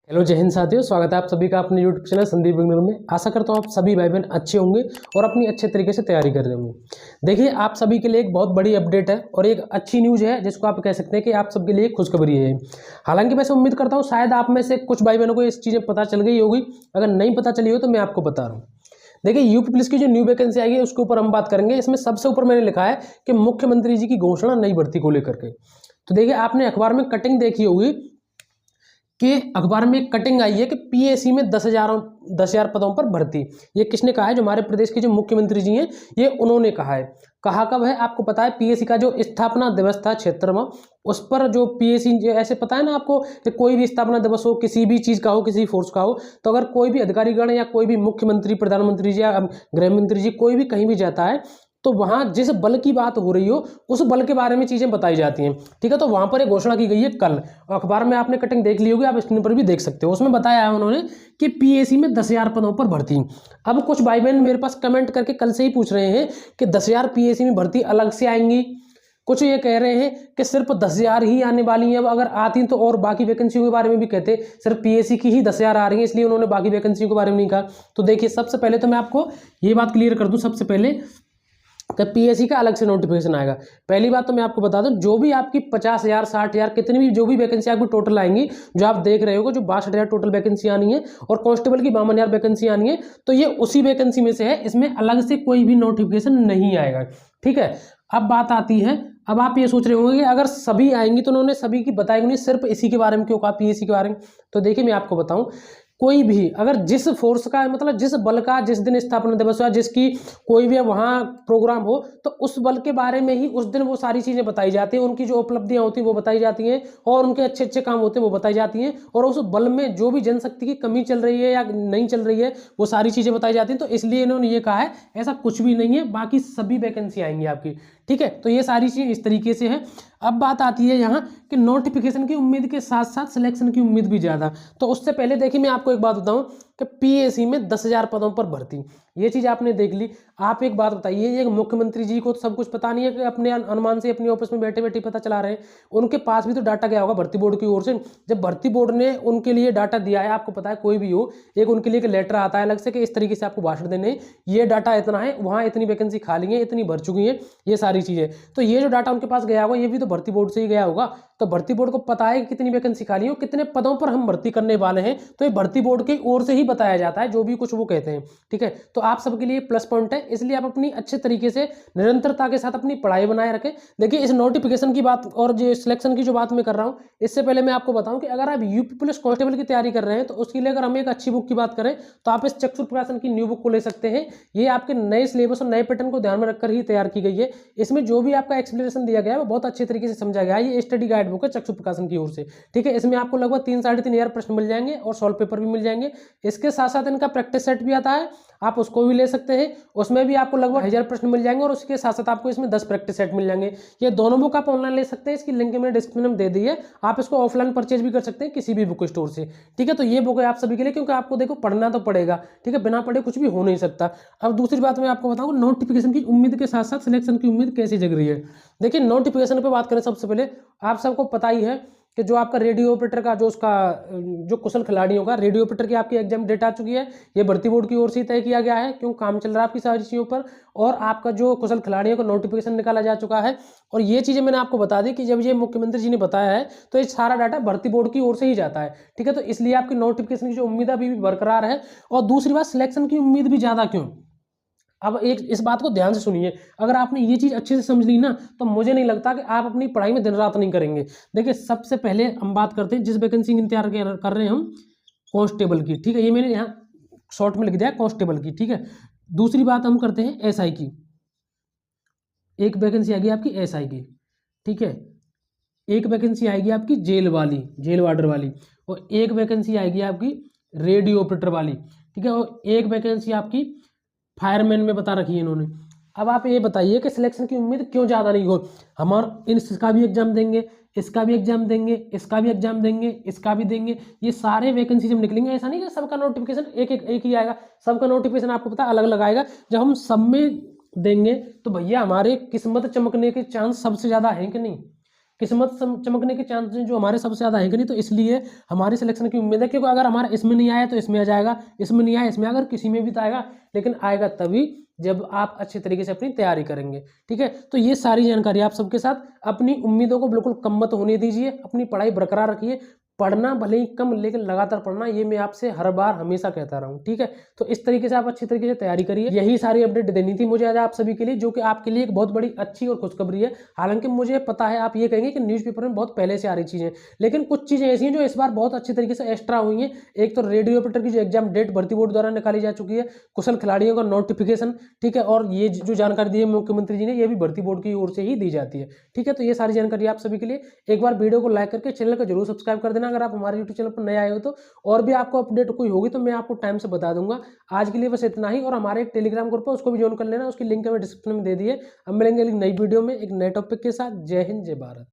Hello जय हिंद साथियों, स्वागत है आप सभी का अपने यूट्यूब चैनल संदीप बिगनर में। आशा करता हूँ आप सभी भाई बहन अच्छे होंगे और अपनी अच्छे तरीके से तैयारी कर रहे होंगे। देखिए, आप सभी के लिए एक बहुत बड़ी अपडेट है और एक अच्छी न्यूज़ है जिसको आप कह सकते हैं कि आप सबके लिए खुशखबरी है। हालांकि वैसे उम्मीद करता हूँ शायद आप में से कुछ भाई बहनों को इस चीज़ें पता चल गई होगी। अगर नहीं पता चली हो तो मैं आपको बता रहा हूँ। देखिए, यूपी पुलिस की जो न्यू वैकेंसी आई है उसके ऊपर हम बात करेंगे। इसमें सबसे ऊपर मैंने लिखा है कि मुख्यमंत्री जी की घोषणा नई भर्ती को लेकर के। तो देखिए, आपने अखबार में कटिंग देखी होगी कि अखबार में एक कटिंग आई है कि पीएससी में 10,000 पदों पर भर्ती। ये किसने कहा है? जो हमारे प्रदेश के जो मुख्यमंत्री जी हैं, ये उन्होंने कहा है। कहा कब है? आपको पता है, पीएससी का जो स्थापना दिवस था क्षेत्र में, उस पर जो पीएससी, ऐसे पता है ना आपको कि कोई भी स्थापना दिवस हो, किसी भी चीज का हो, किसी फोर्स का हो, तो अगर कोई भी अधिकारीगण या कोई भी मुख्यमंत्री, प्रधानमंत्री जी या गृह मंत्री जी कोई भी कहीं भी जाता है तो वहां जिस बल की बात हो रही हो उस बल के बारे में चीजें बताई जाती हैं। ठीक है, तो वहां पर एक घोषणा की गई है कल। अखबार में आपने कटिंग देख ली होगी, आप स्क्रीन पर भी देख सकते हो। उसमें बताया है उन्होंने कि पीएससी में 10,000 पदों पर भर्ती। अब कुछ भाई बहन मेरे पास कमेंट करके कल से ही पूछ रहे हैं कि 10,000 पीएससी में भर्ती अलग से आएंगी। कुछ ये कह रहे हैं कि सिर्फ 10,000 ही आने वाली हैं। अब अगर आती तो और बाकी वैकेंसियों के बारे में भी कहते, सिर्फ पीएससी की ही 10,000 आ रही है इसलिए उन्होंने बाकी वैकेंसियों के बारे में नहीं कहा। तो देखिए, सबसे पहले तो मैं आपको ये बात क्लियर कर दूं सबसे पहले कि पीएससी का अलग से नोटिफिकेशन आएगा। पहली बात तो मैं आपको बता दूं, जो भी आपकी 50,000 60,000 कितनी भी जो भी वैकेंसी आपकी टोटल आएंगी, जो आप देख रहे हो जो 62,000 टोटल वैकेंसी आनी है और कांस्टेबल की 52,000 वैकेंसी आनी है, तो ये उसी वैकेंसी में से है। इसमें अलग से कोई भी नोटिफिकेशन नहीं आएगा। ठीक है, अब बात आती है, अब आप ये सोच रहे होंगे कि अगर सभी आएंगी तो उन्होंने सभी की बताई नहीं, सिर्फ इसी के बारे में क्यों कहा, पीएससी के बारे में। तो देखिए, मैं आपको बताऊं, कोई भी अगर जिस फोर्स का, मतलब जिस बल का जिस दिन स्थापना दिवस हुआ, जिसकी कोई भी वहाँ प्रोग्राम हो, तो उस बल के बारे में ही उस दिन वो सारी चीज़ें बताई जाती हैं। उनकी जो उपलब्धियां होती हैं वो बताई जाती हैं और उनके अच्छे अच्छे काम होते हैं वो बताई जाती हैं। और उस बल में जो भी जनशक्ति की कमी चल रही है या नहीं चल रही है वो सारी चीज़ें बताई जाती हैं। तो इसलिए इन्होंने ये कहा है, ऐसा कुछ भी नहीं है, बाकी सभी वैकेंसी आएंगी आपकी। ठीक है, तो ये सारी चीज़ इस तरीके से है। अब बात आती है यहाँ कि नोटिफिकेशन की उम्मीद के साथ साथ सिलेक्शन की उम्मीद भी ज़्यादा। तो उससे पहले देखिए, मैं आपको एक बात बताऊं कि पीएससी में 10,000 पदों पर भर्ती, ये चीज़ आपने देख ली। आप एक बात बताइए, ये मुख्यमंत्री जी को तो सब कुछ पता नहीं है कि अपने अनुमान से अपनी ऑफिस में बैठे बैठे पता चला रहे हैं? उनके पास भी तो डाटा गया होगा भर्ती बोर्ड की ओर से। जब भर्ती बोर्ड ने उनके लिए डाटा दिया है, आपको पता है कोई भी हो, एक उनके लिए एक लेटर आता है अलग से कि इस तरीके से आपको भाषण देने, ये डाटा इतना है, वहाँ इतनी वैकेंसी खाली है, इतनी भर चुकी है, ये सारी चीज़ें। तो ये जो डाटा उनके पास गया होगा ये भी तो भर्ती बोर्ड से ही गया होगा। तो भर्ती बोर्ड को पता है कि कितनी वैकेंसी खाली है, कितने पदों पर हम भर्ती करने वाले हैं। तो ये भर्ती बोर्ड की ओर से ही बताया जाता है जो भी कुछ वो कहते हैं। ठीक है, तो आप सबके लिए प्लस पॉइंट है, इसलिए आप अपनी अच्छे तरीके से निरंतरता के साथ अपनी पढ़ाई बनाए रखें। देखिए, इस नोटिफिकेशन की बात और जो सिलेक्शन की जो बात मैं कर रहा हूँ, इससे पहले मैं आपको बताऊं कि अगर आप यूपी पुलिस कांस्टेबल की तैयारी कर रहे हैं तो उसके लिए अगर हम एक अच्छी बुक की बात करें तो आप इस चक्षु प्रकाशन की न्यू बुक को ले सकते हैं। ये आपके नए सिलेबस और नए पैटर्न को ध्यान में रखकर ही तैयार की गई है। इसमें जो भी आपका एक्सप्लेनेशन दिया गया है वो बहुत अच्छे तरीके से समझा गया है। ये स्टडी गाइड बुक है चक्षु प्रकाशन की ओर से। ठीक है, इसमें आपको लगभग 3-3.5 प्रश्न मिल जाएंगे और सॉल्व पेपर भी मिल जाएंगे। इसके साथ साथ इनका प्रैक्टिस सेट भी आता है, आप उसको भी ले सकते हैं। उसमें भी आपको लगभग 1000 प्रश्न मिल जाएंगे और उसके साथ साथ आपको इसमें 10 प्रैक्टिस सेट मिल जाएंगे। ये दोनों बुक आप ऑनलाइन ले सकते हैं, इसकी लिंक मैंने डिस्क्रिप्शन में दे दी है। आप इसको ऑफलाइन परचेज भी कर सकते हैं किसी भी बुक स्टोर से। ठीक है, तो ये बुक है आप सभी के लिए, क्योंकि आपको देखो पढ़ना तो पड़ेगा। ठीक है, बिना पढ़े कुछ भी हो नहीं सकता। अब दूसरी बात मैं आपको बताऊं, नोटिफिकेशन की उम्मीद के साथ साथ सिलेक्शन की उम्मीद कैसे जग रही है। देखिए, नोटिफिकेशन पे बात करें, सबसे पहले आप सबको पता ही है कि जो आपका रेडियो ऑपरेटर का जो उसका जो कुशल खिलाड़ियों का रेडियो ऑपरेटर की आपकी एग्जाम डेट आ चुकी है। ये भर्ती बोर्ड की ओर से तय किया गया है, क्यों काम चल रहा है आपकी सारी चीज़ों पर। और आपका जो कुशल खिलाड़ियों का नोटिफिकेशन निकाला जा चुका है। और ये चीज़ें मैंने आपको बता दी कि जब ये मुख्यमंत्री जी ने बताया है तो ये सारा डाटा भर्ती बोर्ड की ओर से ही जाता है। ठीक है, तो इसलिए आपकी नोटिफिकेशन की जो उम्मीद अभी भी बरकरार है। और दूसरी बात, सिलेक्शन की उम्मीद भी ज़्यादा क्यों। अब एक इस बात को ध्यान से सुनिए, अगर आपने ये चीज़ अच्छे से समझ ली ना तो मुझे नहीं लगता कि आप अपनी पढ़ाई में दिन रात नहीं करेंगे। देखिए, सबसे पहले हम बात करते हैं जिस वैकेंसी की तैयार कर रहे हैं हम, कांस्टेबल की। ठीक है, ये मैंने यहाँ शॉर्ट में लिख दिया कांस्टेबल की। ठीक है, दूसरी बात हम करते हैं एसआई की। एक वैकेंसी आएगी आपकी एसआई की। ठीक है, एक वैकेंसी आएगी आपकी जेल वाली, जेल वार्डर वाली। और एक वैकेंसी आएगी आपकी रेडियो ऑपरेटर वाली। ठीक है, और एक वैकेंसी आपकी फायरमैन में बता रखी है इन्होंने। अब आप ये बताइए कि सिलेक्शन की उम्मीद क्यों ज़्यादा नहीं हो। हमारा इसका भी एग्जाम देंगे, इसका भी एग्जाम देंगे, इसका भी एग्जाम देंगे, इसका भी देंगे, ये सारे वैकेंसी जब निकलेंगे, ऐसा नहीं कि सबका नोटिफिकेशन एक ही आएगा। सबका नोटिफिकेशन आपको पता अलग अलग आएगा। जब हम सब में देंगे तो भैया हमारे किस्मत चमकने के चांस सबसे ज़्यादा हैं कि नहीं। किस्मत चमकने के चांसेस जो हमारे सबसे ज़्यादा है कि नहीं, तो इसलिए हमारी सिलेक्शन की उम्मीद है, क्योंकि अगर हमारा इसमें नहीं आया तो इसमें आ जाएगा, इसमें नहीं आया इसमें, अगर किसी में भी तो आएगा, लेकिन आएगा तभी जब आप अच्छे तरीके से अपनी तैयारी करेंगे। ठीक है, तो ये सारी जानकारी आप सबके साथ, अपनी उम्मीदों को बिल्कुल कम मत होने दीजिए, अपनी पढ़ाई बरकरार रखिए, पढ़ना भले ही कम लेकिन लगातार पढ़ना, ये मैं आपसे हर बार हमेशा कहता रहा हूँ। ठीक है, तो इस तरीके से आप अच्छी तरीके से तैयारी करिए। यही सारी अपडेट देनी थी मुझे आज आप सभी के लिए, जो कि आपके लिए एक बहुत बड़ी अच्छी और खुशखबरी है। हालांकि मुझे पता है आप ये कहेंगे कि न्यूज़पेपर में बहुत पहले से आ रही चीज़ें, लेकिन कुछ चीज़ें ऐसी हैं जो इस बार बहुत अच्छी तरीके से एक्स्ट्रा हुई हैं। एक तो रेडियो ऑपरेटर की जो एग्जाम डेट भर्ती बोर्ड द्वारा निकाली जा चुकी है, कुशल खिलाड़ियों का नोटिफिकेशन, ठीक है, और ये जो जानकारी दी है मुख्यमंत्री जी ने, ये भी भर्ती बोर्ड की ओर से ही दी जाती है। ठीक है, तो ये सारी जानकारी आप सभी के लिए। एक बार वीडियो को लाइक करके चैनल को जरूर सब्सक्राइब कर देना अगर आप हमारे यूट्यूब चैनल पर नए आए हो तो, और भी आपको अपडेट कोई होगी तो मैं आपको टाइम से बता दूंगा। आज के लिए बस इतना ही, और हमारे एक टेलीग्राम ग्रुप है उसको भी ज्वाइन कर लेना, उसकी लिंक हमें डिस्क्रिप्शन में दे दिए। अब मिलेंगे एक नई वीडियो में एक नए टॉपिक के साथ। जय हिंद, जय भारत।